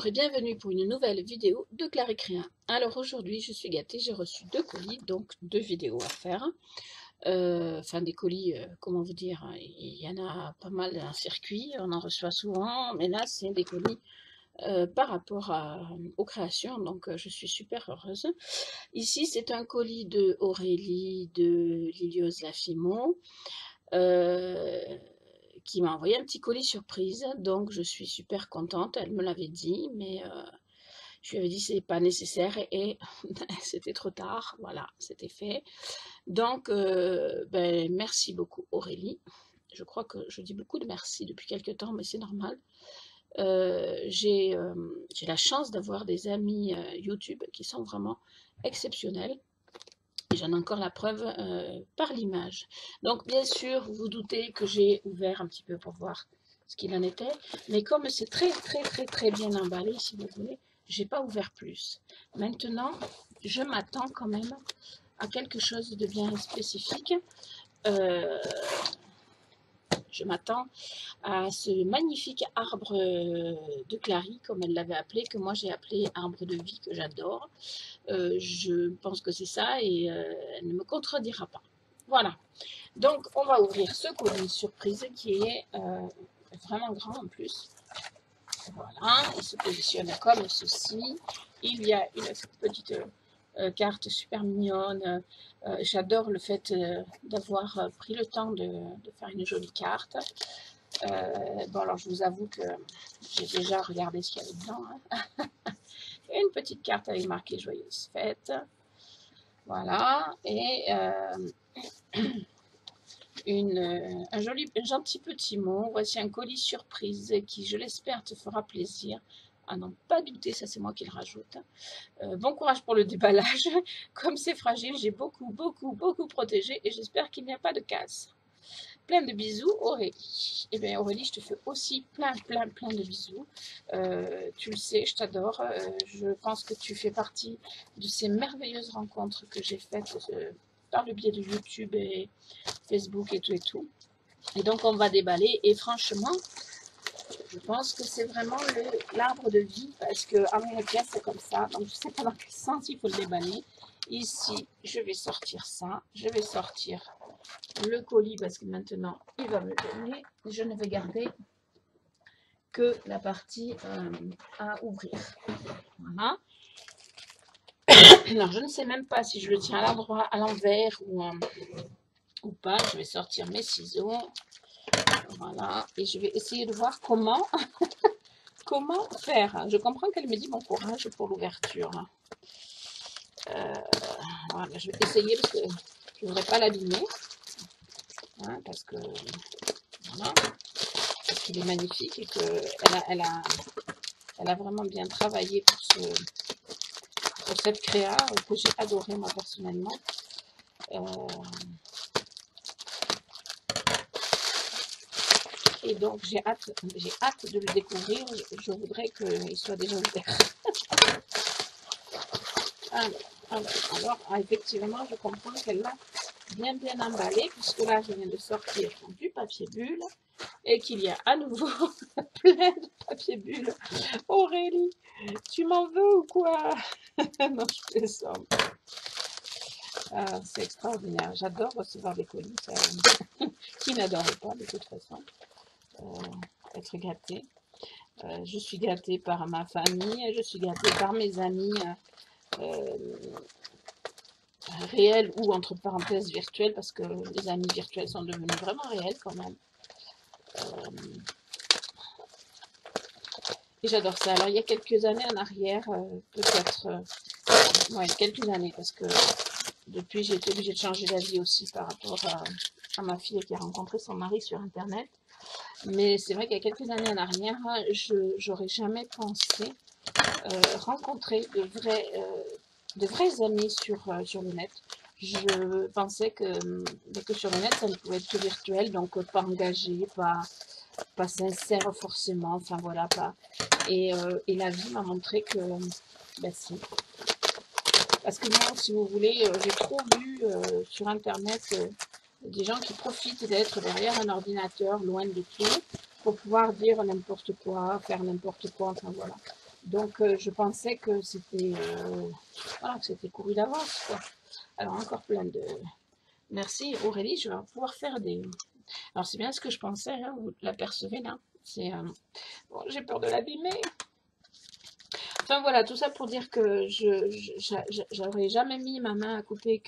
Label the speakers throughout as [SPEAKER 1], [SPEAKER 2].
[SPEAKER 1] Bonjour et bienvenue pour une nouvelle vidéo de Claire Créa. Alors aujourd'hui je suis gâtée, j'ai reçu 2 colis, donc 2 vidéos à faire. Enfin des colis, comment vous dire, il y en a pas mal dans le circuit, on en reçoit souvent, mais là c'est des colis par rapport aux créations, donc je suis super heureuse. Ici c'est un colis de Aurélie de Lilios Lafimo. Qui m'a envoyé un petit colis surprise, donc je suis super contente. Elle me l'avait dit, mais je lui avais dit c'est pas nécessaire et c'était trop tard. Voilà, c'était fait. Donc, ben, merci beaucoup Aurélie. Je crois que je dis beaucoup de merci depuis quelques temps, mais c'est normal. J'ai la chance d'avoir des amis YouTube qui sont vraiment exceptionnels. J'en ai encore la preuve par l'image. Donc bien sûr, vous vous doutez que j'ai ouvert un petit peu pour voir ce qu'il en était. Mais comme c'est très bien emballé, si vous voulez, j'ai pas ouvert plus. Maintenant, je m'attends quand même à quelque chose de bien spécifique. Je m'attends à ce magnifique arbre de Clary, comme elle l'avait appelé, que moi j'ai appelé arbre de vie, que j'adore. Je pense que c'est ça et elle ne me contredira pas. Voilà. Donc, on va ouvrir ce colis surprise qui est vraiment grand en plus. Voilà. Il se positionne comme ceci. Il y a une petite carte super mignonne. J'adore le fait d'avoir pris le temps de faire une jolie carte. Bon, alors je vous avoue que j'ai déjà regardé ce qu'il y avait dedans. Hein. Une petite carte avec marqué Joyeuse Fête. Voilà. Et un gentil petit mot. Voici un colis surprise qui, je l'espère, te fera plaisir. À n'en pas douter, ça c'est moi qui le rajoute. Bon courage pour le déballage. Comme c'est fragile, j'ai beaucoup protégé et j'espère qu'il n'y a pas de casse. Plein de bisous, Aurélie. Eh bien, Aurélie, je te fais aussi plein de bisous. Tu le sais, je t'adore. Je pense que tu fais partie de ces merveilleuses rencontres que j'ai faites par le biais de YouTube et Facebook et tout. Et donc, on va déballer. Et franchement, je pense que c'est vraiment l'arbre de vie parce qu'en réalité, c'est comme ça. Donc, je ne sais pas dans quel sens il faut le déballer. Ici, je vais sortir ça. Je vais sortir le colis parce que maintenant, il va me le donner. Je ne vais garder que la partie à ouvrir. Voilà. Alors, je ne sais même pas si je le tiens à l'endroit, à l'envers ou pas. Je vais sortir mes ciseaux. Voilà. Et je vais essayer de voir comment faire. Je comprends qu'elle me dit bon courage pour l'ouverture. Voilà, je vais essayer parce que je ne voudrais pas l'abîmer. Hein, parce que voilà, parce qu'il est magnifique et qu'elle a vraiment bien travaillé pour cette créa que j'ai adoré moi personnellement. Et donc j'ai hâte de le découvrir. Je voudrais qu'il soit déjà ouvert. Alors, effectivement, je comprends qu'elle l'a bien emballé, puisque là, je viens de sortir du papier bulle et qu'il y a à nouveau plein de papier bulle. Aurélie, tu m'en veux ou quoi? Non, je plaisante. C'est extraordinaire. J'adore recevoir des colis. Qui n'adorait pas, de toute façon, être gâtée. Je suis gâtée par ma famille, je suis gâtée par mes amis réels ou entre parenthèses virtuels, parce que les amis virtuels sont devenus vraiment réels quand même. Et j'adore ça. Alors il y a quelques années en arrière, peut-être, ouais, quelques années, parce que depuis j'ai été obligée de changer d'avis aussi par rapport à ma fille qui a rencontré son mari sur internet. Mais c'est vrai qu'il y a quelques années en arrière, j'aurais jamais pensé rencontrer de vrais amis sur le net. Je pensais que sur le net, ça ne pouvait être que virtuel, donc pas engagé, pas sincère forcément, enfin voilà, pas. Et la vie m'a montré que, ben si. Parce que moi, si vous voulez, j'ai trop vu sur internet des gens qui profitent d'être derrière un ordinateur, loin de tout, pour pouvoir dire n'importe quoi, faire n'importe quoi, enfin voilà. Donc, je pensais que c'était voilà, que c'était couru d'avance, quoi. Alors, encore plein de... Merci Aurélie, je vais pouvoir faire des... Alors, c'est bien ce que je pensais, hein, vous l'apercevez là. C'est... bon, j'ai peur de l'abîmer. Enfin, voilà, tout ça pour dire que j'aurais jamais mis ma main à couper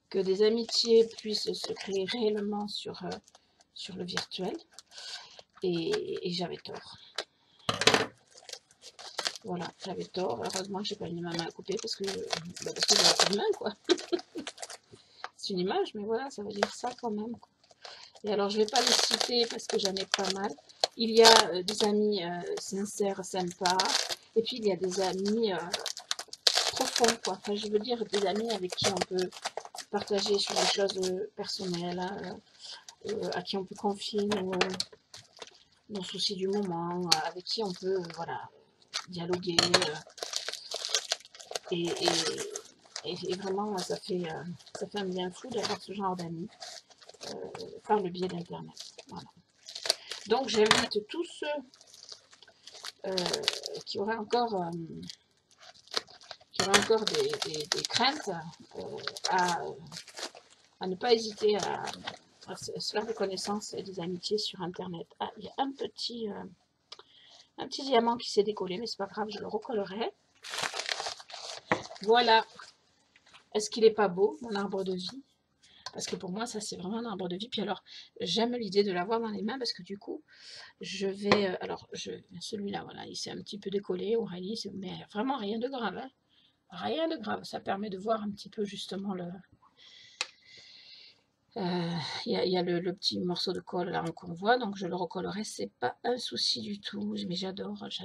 [SPEAKER 1] que des amitiés puissent se créer réellement sur le virtuel. Et j'avais tort. Voilà, j'avais tort. Heureusement que j'ai pas mis ma main à couper parce que j'avais pas de main, quoi. C'est une image, mais voilà, ça veut dire ça quand même, quoi. Et alors, je vais pas les citer parce que j'en ai pas mal. Il y a des amis sincères, sympas. Et puis, il y a des amis profonds, quoi. Enfin, je veux dire, des amis avec qui on peut partager sur des choses personnelles, hein, à qui on peut confier nos soucis du moment, avec qui on peut, voilà, dialoguer. Et, et vraiment, ça fait un bien fou d'avoir ce genre d'amis par le biais d'Internet. Voilà. Donc, j'invite tous ceux qui auraient encore, des craintes à ne pas hésiter à se faire des connaissances et des amitiés sur Internet. Ah, il y a un petit diamant qui s'est décollé, mais c'est pas grave, je le recollerai. Voilà. Est-ce qu'il est pas beau, mon arbre de vie? Parce que pour moi, ça, c'est vraiment un arbre de vie. Puis alors, j'aime l'idée de l'avoir dans les mains parce que du coup, je vais... alors, celui-là, voilà, il s'est un petit peu décollé, Aurélie, mais vraiment rien de grave. Hein. Rien de grave. Ça permet de voir un petit peu justement le... Il y a le petit morceau de colle là qu'on voit, donc je le recollerai, c'est pas un souci du tout. Mais j'adore, je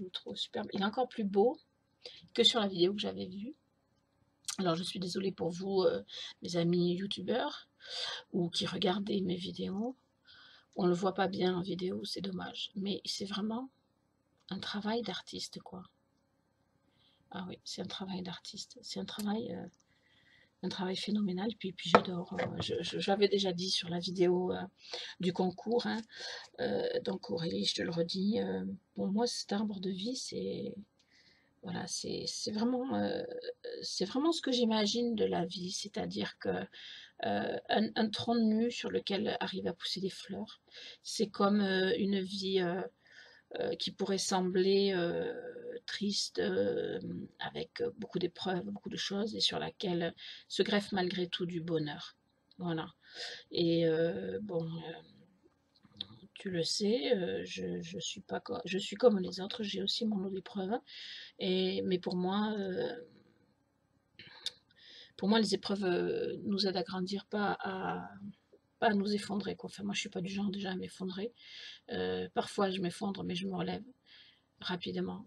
[SPEAKER 1] le trouve superbe. Il est encore plus beau que sur la vidéo que j'avais vue. Alors je suis désolée pour vous, mes amis youtubeurs, ou qui regardez mes vidéos. On ne le voit pas bien en vidéo, c'est dommage. Mais c'est vraiment un travail d'artiste, quoi. Ah oui, c'est un travail d'artiste. C'est un travail phénoménal. Puis j'adore. J'avais déjà dit sur la vidéo du concours. Hein, donc Aurélie, je te le redis. Pour moi, cet arbre de vie, c'est... Voilà, c'est vraiment ce que j'imagine de la vie. C'est-à-dire que un tronc nu sur lequel arrivent à pousser des fleurs. C'est comme une vie qui pourrait sembler triste, avec beaucoup d'épreuves, beaucoup de choses, et sur laquelle se greffe malgré tout du bonheur. Voilà. Et bon, tu le sais, je suis pas je suis comme les autres, j'ai aussi mon lot d'épreuves. Mais pour moi, les épreuves nous aident à grandir, pas à nous effondrer, quoi. Enfin, moi, je suis pas du genre déjà à m'effondrer. Parfois, je m'effondre, mais je me relève rapidement.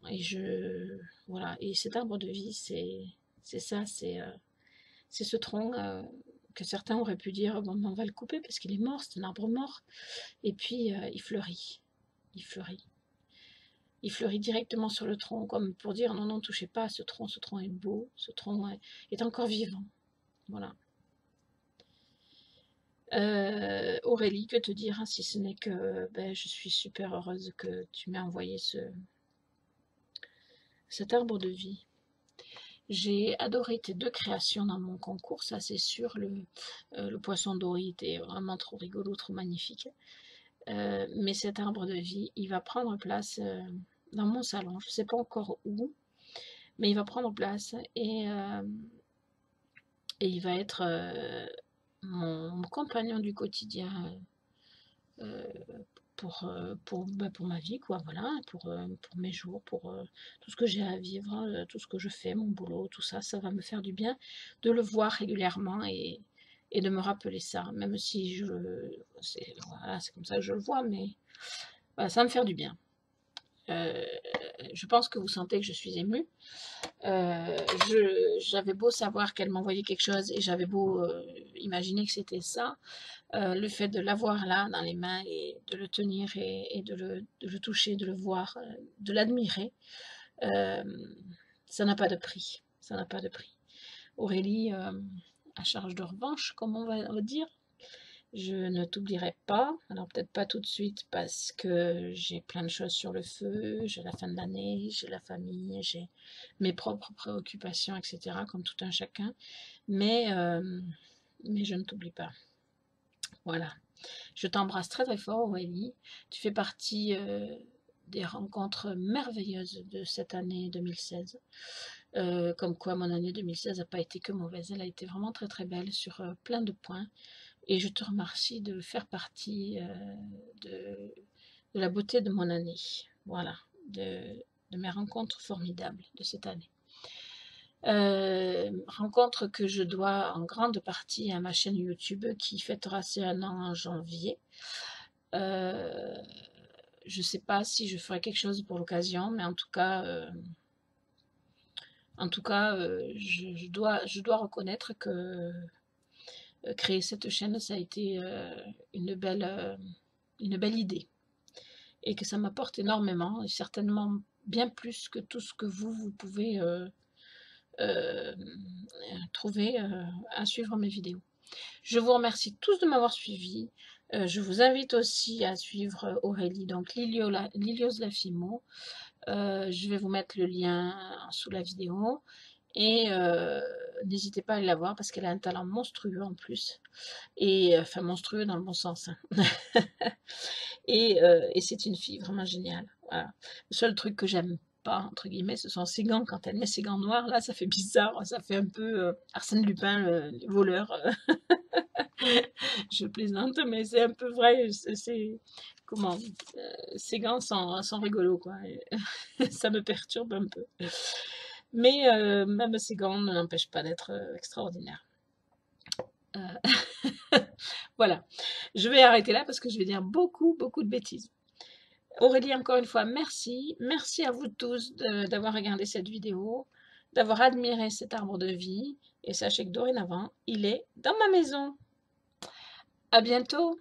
[SPEAKER 1] Voilà. Et cet arbre de vie, c'est ça, c'est ce tronc que certains auraient pu dire, bon, on va le couper parce qu'il est mort, c'est un arbre mort. Et puis, il fleurit. Il fleurit. Il fleurit directement sur le tronc, comme pour dire, non, non, touchez pas à ce tronc est beau, ce tronc est encore vivant. Voilà. Aurélie, que te dire, hein, si ce n'est que ben, je suis super heureuse que tu m'aies envoyé cet arbre de vie. J'ai adoré tes deux créations dans mon concours, ça c'est sûr. Le poisson doré était vraiment trop rigolo, trop magnifique. Mais cet arbre de vie, il va prendre place dans mon salon. Je ne sais pas encore où, mais il va prendre place et il va être mon compagnon du quotidien pour ma vie, quoi, voilà, pour mes jours, pour tout ce que j'ai à vivre, tout ce que je fais, mon boulot, tout ça, ça va me faire du bien de le voir régulièrement et de me rappeler ça, même si voilà, c'est comme ça que je le vois, mais voilà, ça va me faire du bien. Je pense que vous sentez que je suis émue. J'avais beau savoir qu'elle m'envoyait quelque chose et j'avais beau imaginer que c'était ça, le fait de l'avoir là dans les mains et de le tenir et de le toucher, de le voir, de l'admirer, ça n'a pas de prix. Ça n'a pas de prix. Aurélie, à charge de revanche, comme on va dire, Je ne t'oublierai pas, alors peut-être pas tout de suite parce que j'ai plein de choses sur le feu, j'ai la fin de l'année, j'ai la famille, j'ai mes propres préoccupations, etc., comme tout un chacun, mais, mais je ne t'oublie pas. Voilà. Je t'embrasse très très fort, Aurélie. Tu fais partie des rencontres merveilleuses de cette année 2016. Comme quoi mon année 2016 n'a pas été que mauvaise, elle a été vraiment très très belle sur plein de points. Et je te remercie de faire partie de, de la beauté de mon année. Voilà, de mes rencontres formidables de cette année. Rencontre que je dois en grande partie à ma chaîne YouTube qui fêtera ses 1 an en janvier. Je ne sais pas si je ferai quelque chose pour l'occasion, mais en tout cas, je dois reconnaître que créer cette chaîne, ça a été une belle idée et que ça m'apporte énormément et certainement bien plus que tout ce que vous pouvez trouver à suivre mes vidéos. Je vous remercie tous de m'avoir suivi. Je vous invite aussi à suivre Aurélie, donc Lilios Lafimo. Je vais vous mettre le lien sous la vidéo. Et n'hésitez pas à aller la voir parce qu'elle a un talent monstrueux en plus. Et enfin monstrueux dans le bon sens. Hein. et c'est une fille vraiment géniale. Voilà. Le seul truc que j'aime pas, entre guillemets, ce sont ses gants. Quand elle met ses gants noirs, là, ça fait bizarre. Ça fait un peu Arsène Lupin, le voleur. Je plaisante, mais c'est un peu vrai. C'est comment ces gants sont rigolos, quoi. Ça me perturbe un peu. Mais même ces gants ne l'empêchent pas d'être extraordinaires. Voilà. Je vais arrêter là parce que je vais dire beaucoup de bêtises. Aurélie, encore une fois, merci. Merci à vous tous d'avoir regardé cette vidéo, d'avoir admiré cet arbre de vie. Et sachez que dorénavant, il est dans ma maison. À bientôt.